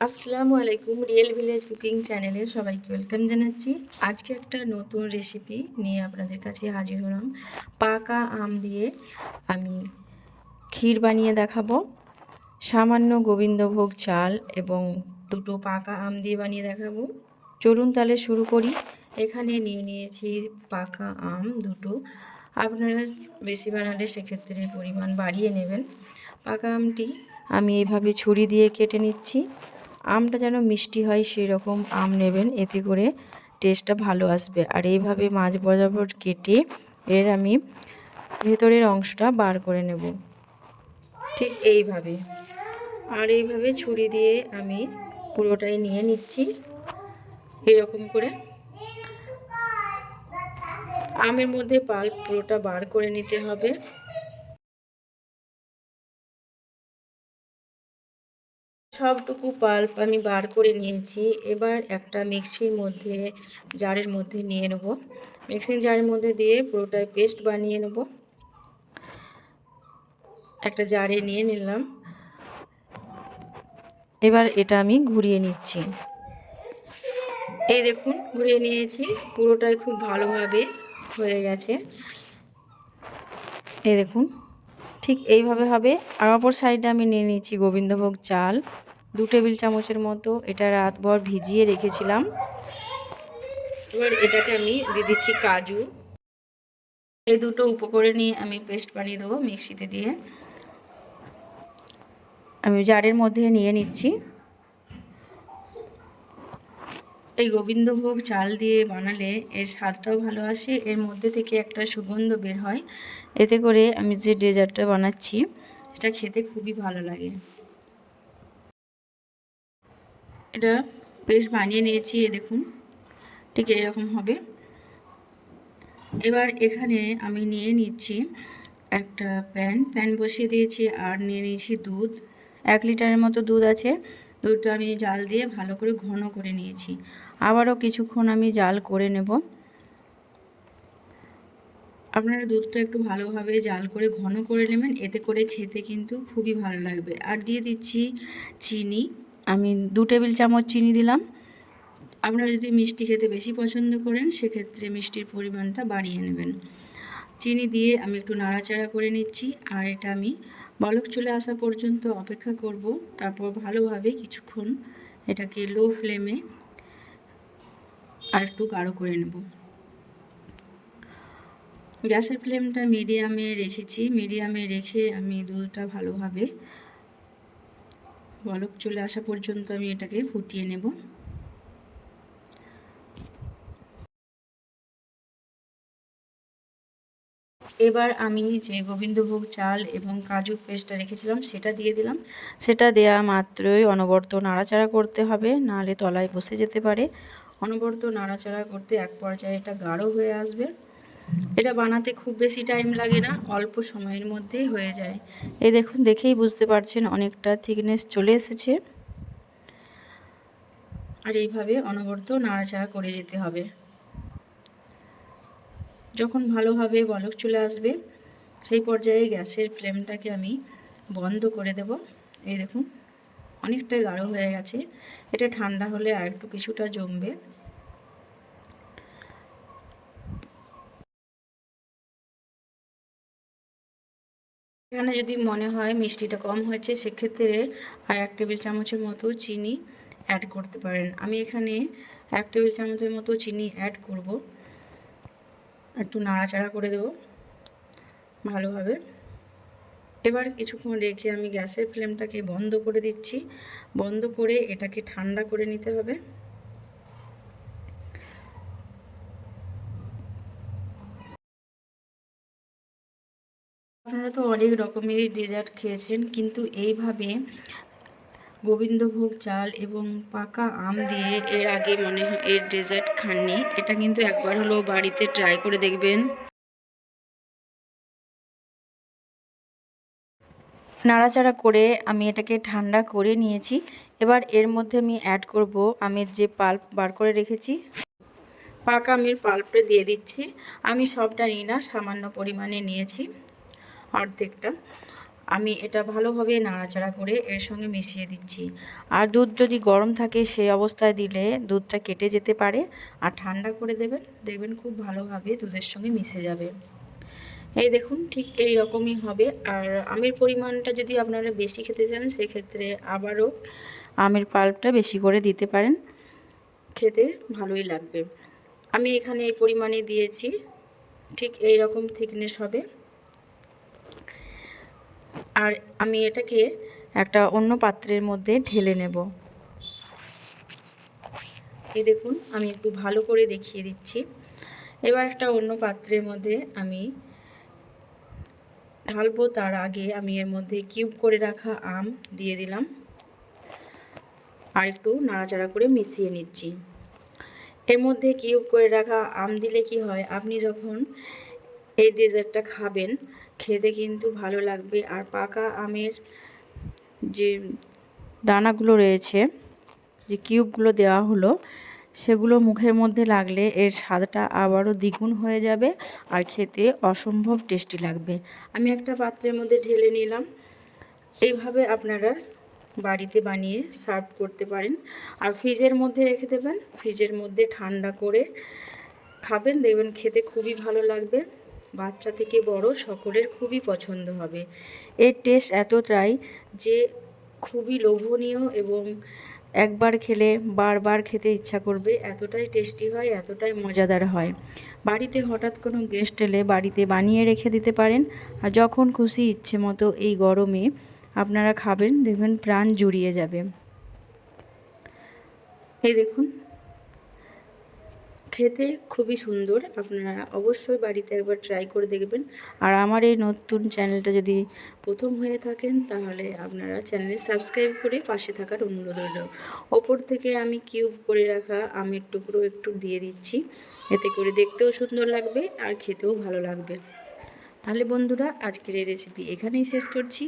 আসসালামু আলাইকুম। Real village cooking চ্যানেলে সবাইকে ওয়েলকাম জানাচ্ছি। আজকে একটা নতুন রেসিপি নিয়ে আপনাদের কাছে হাজির হলাম। পাকা আম দিয়ে আমি ক্ষীর বানিয়ে দেখাবো। সামান্য গোবিন্দভোগ চাল এবং দুটো পাকা আম দিয়ে বানিয়ে দেখাবো। চলুন তাহলে শুরু করি। এখানে নিয়ে নিয়েছি পাকা আম দুটো। আপনারা বেশি বানালে সেক্ষেত্রে পরিমাণ বাড়িয়ে নেবেন। পাকা আমটি আমি এইভাবে ছুরি দিয়ে কেটে নিচ্ছি। আমটা যেন মিষ্টি হয় সেই রকম আম নেবেন, এতে করে টেস্টটা ভালো আসবে। আর এইভাবে মাঝ বরাবর কেটে এর আমি ভেতরের অংশটা বার করে নেব, ঠিক এইভাবে। আর এইভাবে ছুরি দিয়ে আমি পুরোটাই নিয়ে নিচ্ছি এরকম করে। আমের মধ্যে পাল্প পুরোটা বার করে নিতে হবে। সবটুকু পাল্প আমি বার করে নিয়েছি। এবার একটা মিক্সির মধ্যে জারের মধ্যে নিয়ে নেব। মিক্সিং জারের মধ্যে দিয়ে পুরোটাই পেস্ট বানিয়ে নেব। একটা জারে নিয়ে নিলাম। এবার এটা আমি ঘুরিয়ে নিচ্ছি। এই দেখুন, ঘুরিয়ে নিয়েছি। পুরোটাই খুব ভালোভাবে হয়ে গেছে। এই দেখুন, ঠিক এইভাবে হবে। আর অপর সাইডে আমি নিয়ে নিচ্ছি গোবিন্দভোগ চাল 2 টেবিল চামচের মতো। এটা রাতভর ভিজিয়ে রেখেছিলাম। এবার এটাকে আমি দিয়ে দিচ্ছি কাজু। এই দুটো উপকরণ নিয়ে আমি পেস্ট বানিয়ে দেবো মিক্সিতে দিয়ে। আমি জারের মধ্যে নিয়ে নিচ্ছি। এই গোবিন্দভোগ চাল দিয়ে বানালে এর স্বাদটাও ভালো আসে, এর মধ্যে থেকে একটা সুগন্ধ বের হয়। এতে করে আমি যে ডেজার্টটা বানাচ্ছি এটা খেতে খুবই ভালো লাগে। এটা পেস্ট বানিয়ে নিয়েছি, এই দেখুন, ঠিক এরকম হবে। এবার এখানে আমি নিয়ে নিচ্ছি একটা প্যান বসিয়ে দিয়েছি। আর নিয়ে নিয়েছি দুধ। 1 লিটারের মতো দুধ আছে। দুধটা আমি জাল দিয়ে ভালো করে ঘন করে নিয়েছি। আবারও কিছুক্ষণ আমি জাল করে নেব। আপনারা দুধটা একটু ভালোভাবে জাল করে ঘন করে নেবেন, এতে করে খেতে কিন্তু খুবই ভালো লাগবে। আর দিয়ে দিচ্ছি চিনি। আমি 2 টেবিল চামচ চিনি দিলাম। আপনারা যদি মিষ্টি খেতে বেশি পছন্দ করেন সেক্ষেত্রে মিষ্টির পরিমাণটা বাড়িয়ে নেবেন। চিনি দিয়ে আমি একটু নাড়াচাড়া করে নিচ্ছি। আর এটা আমি বলক চলে আসা পর্যন্ত অপেক্ষা করব। তারপর ভালোভাবে কিছুক্ষণ এটাকে লো ফ্লেমে আর একটু গাঢ় করে নেব। গ্যাসের ফ্লেমটা মিডিয়ামে রেখেছি। মিডিয়ামে রেখে আমি দুধটা ভালোভাবে বলক চলে আসা পর্যন্ত আমি এটাকে ফুটিয়ে নেব। এবার আমি যে গোবিন্দভোগ চাল এবং কাজু পেস্টটা রেখেছিলাম সেটা দিয়ে দিলাম। সেটা দেয়া মাত্রই অনবরত নাড়াচাড়া করতে হবে, নাহলে তলায় বসে যেতে পারে। অনবরত নাড়াচাড়া করতে এক পর্যায়ে এটা গাঢ় হয়ে আসবে। এটা বানাতে খুব বেশি টাইম লাগে না, অল্প সময়ের মধ্যেই হয়ে যায়। এই দেখুন, দেখেই বুঝতে পারছেন অনেকটা থিকনেস চলে এসেছে। আর এইভাবে অনবরত নাড়াচাড়া করে যেতে হবে। যখন ভালোভাবে বলক চলে আসবে সেই পর্যায়ে গ্যাসের ফ্লেমটাকে আমি বন্ধ করে দেব। এই দেখুন, অনেকটাই গাঢ় হয়ে গেছে। এটা ঠান্ডা হলে আর একটু কিছুটা জমবে। এখানে যদি মনে হয় মিষ্টিটা কম হয়েছে সেক্ষেত্রে আর 1 টেবিল চামচের মতো চিনি অ্যাড করতে পারেন। আমি এখানে 1 টেবিল চামচের মতো চিনি অ্যাড করব। একটু নাড়াচাড়া করে দেব ভালোভাবে। এবার কিছুক্ষণ রেখে আমি গ্যাসের ফ্লেমটাকে বন্ধ করে দিচ্ছি। বন্ধ করে এটাকে ঠান্ডা করে নিতে হবে। আপনারা তো অনেক রকমেরই ডেজার্ট খেয়েছেন, কিন্তু এইভাবে গোবিন্দভোগ চাল এবং পাকা আম দিয়ে এর আগে মনে হয় এর ডেজার্ট খাননি। এটা কিন্তু একবার হলেও বাড়িতে ট্রাই করে দেখবেন। নাড়াচাড়া করে আমি এটাকে ঠান্ডা করে নিয়েছি। এবার এর মধ্যে আমি অ্যাড করব আমের যে পাল্প বার করে রেখেছি। পাকা আমের পাল্পটা দিয়ে দিচ্ছি। আমি সবটা নিই না, সামান্য পরিমাণে নিয়েছি, অর্ধেকটা। আমি এটা ভালোভাবে নাড়াচাড়া করে এর সঙ্গে মিশিয়ে দিচ্ছি। আর দুধ যদি গরম থাকে সেই অবস্থায় দিলে দুধটা কেটে যেতে পারে, আর ঠান্ডা করে দেবেন, দেখবেন খুব ভালোভাবে দুধের সঙ্গে মিশে যাবে। এই দেখুন ঠিক এই রকমই হবে। আর আমের পরিমাণটা যদি আপনারা বেশি খেতে চান সেক্ষেত্রে আবারও আমের পাল্পটা বেশি করে দিতে পারেন, খেতে ভালোই লাগবে। আমি এখানে এই পরিমাণে দিয়েছি, ঠিক এই রকম থিকনেস হবে। আর আমি এটাকে একটা অন্য পাত্রের মধ্যে ঢেলে নেব। এই দেখুন আমি একটু ভালো করে দেখিয়ে দিচ্ছি। এবার একটা অন্য পাত্রের মধ্যে আমি ঢালবো, তার আগে আমি এর মধ্যে কিউব করে রাখা আম দিয়ে দিলাম আর একটু নাড়াচাড়া করে মিশিয়ে নিচ্ছি। এর মধ্যে কিউব করে রাখা আম দিলে কি হয়, আপনি যখন এই ডেজার্টটা খাবেন খেতে কিন্তু ভালো লাগবে। আর পাকা আমের যে দানাগুলো রয়েছে, যে কিউবগুলো দেওয়া হলো, সেগুলো মুখের মধ্যে লাগলে এর স্বাদটা আবারও দ্বিগুণ হয়ে যাবে আর খেতে অসম্ভব টেস্টি লাগবে। আমি একটা পাত্রের মধ্যে ঢেলে নিলাম। এইভাবে আপনারা বাড়িতে বানিয়ে সার্ভ করতে পারেন। আর ফ্রিজের মধ্যে রেখে দেবেন, ফ্রিজের মধ্যে ঠান্ডা করে খাবেন, দেখবেন খেতে খুবই ভালো লাগবে। বাচ্চা থেকে বড় সকলের খুবই পছন্দ হবে। এর টেস্ট এতটাই যে খুবই লোভনীয় এবং একবার খেলে বারবার খেতে ইচ্ছা করবে, এতটাই টেস্টি হয়, এতটাই মজাদার হয়। বাড়িতে হঠাৎ কোনো গেস্ট এলে বাড়িতে বানিয়ে রেখে দিতে পারেন, আর যখন খুশি ইচ্ছে মতো এই গরমে আপনারা খাবেন, দেখবেন প্রাণ জুড়িয়ে যাবে। এই দেখুন খেতে খুবই সুন্দর, আপনারা অবশ্যই বাড়িতে একবার ট্রাই করে দেখবেন। আর আমার এই নতুন চ্যানেলটা যদি প্রথম হয়ে থাকেন তাহলে আপনারা চ্যানেলে সাবস্ক্রাইব করে পাশে থাকার অনুরোধ রইল। ওপর থেকে আমি কিউব করে রাখা আমের টুকরো একটু দিয়ে দিচ্ছি, এতে করে দেখতেও সুন্দর লাগবে আর খেতেও ভালো লাগবে। তাহলে বন্ধুরা আজকের এই রেসিপি এখানেই শেষ করছি।